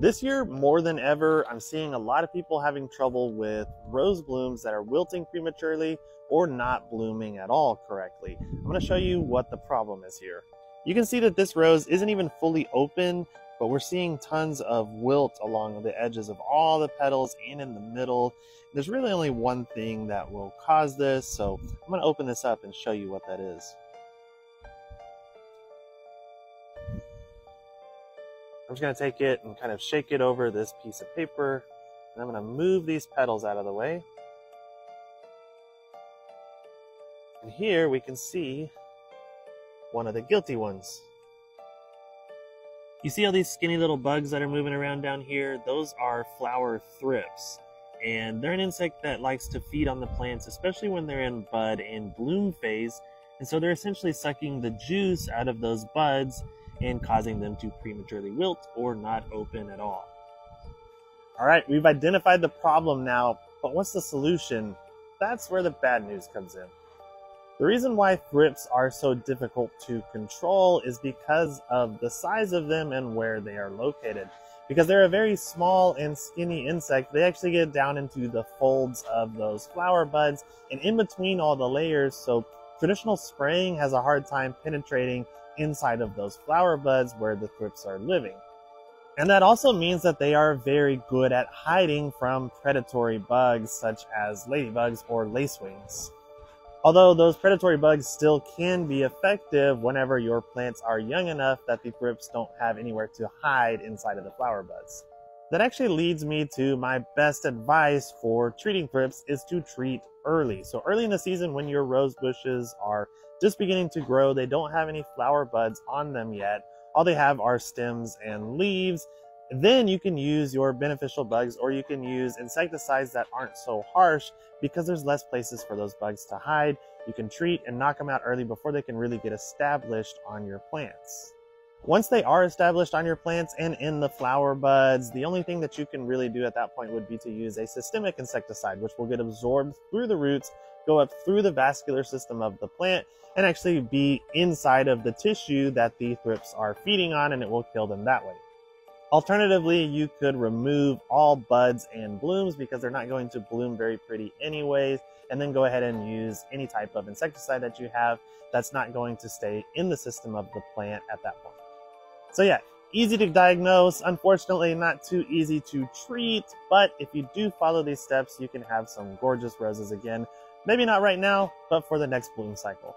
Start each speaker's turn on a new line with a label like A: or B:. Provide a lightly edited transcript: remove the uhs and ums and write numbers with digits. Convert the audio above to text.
A: This year, more than ever, I'm seeing a lot of people having trouble with rose blooms that are wilting prematurely or not blooming at all correctly. I'm going to show you what the problem is here. You can see that this rose isn't even fully open, but we're seeing tons of wilt along the edges of all the petals and in the middle. There's really only one thing that will cause this, so I'm going to open this up and show you what that is. I'm just going to take it and kind of shake it over this piece of paper, and I'm going to move these petals out of the way. And here we can see one of the guilty ones. You see all these skinny little bugs that are moving around down here? Those are flower thrips. And they're an insect that likes to feed on the plants, especially when they're in bud and bloom phase. And so they're essentially sucking the juice out of those buds and causing them to prematurely wilt or not open at all. All right, we've identified the problem now, but what's the solution? That's where the bad news comes in. The reason why thrips are so difficult to control is because of the size of them and where they are located. Because they're a very small and skinny insect, they actually get down into the folds of those flower buds and in between all the layers, so traditional spraying has a hard time penetrating inside of those flower buds where the thrips are living. And that also means that they are very good at hiding from predatory bugs such as ladybugs or lacewings. Although those predatory bugs still can be effective whenever your plants are young enough that the thrips don't have anywhere to hide inside of the flower buds. That actually leads me to my best advice for treating thrips is to treat early. So early in the season when your rose bushes are just beginning to grow, they don't have any flower buds on them yet. All they have are stems and leaves. Then you can use your beneficial bugs, or you can use insecticides that aren't so harsh because there's less places for those bugs to hide. You can treat and knock them out early before they can really get established on your plants. Once they are established on your plants and in the flower buds, the only thing that you can really do at that point would be to use a systemic insecticide, which will get absorbed through the roots, go up through the vascular system of the plant, and actually be inside of the tissue that the thrips are feeding on, and it will kill them that way. Alternatively, you could remove all buds and blooms because they're not going to bloom very pretty anyways, and then go ahead and use any type of insecticide that you have that's not going to stay in the system of the plant at that point. So yeah, easy to diagnose, unfortunately not too easy to treat, but if you do follow these steps, you can have some gorgeous roses again. Maybe not right now, but for the next bloom cycle.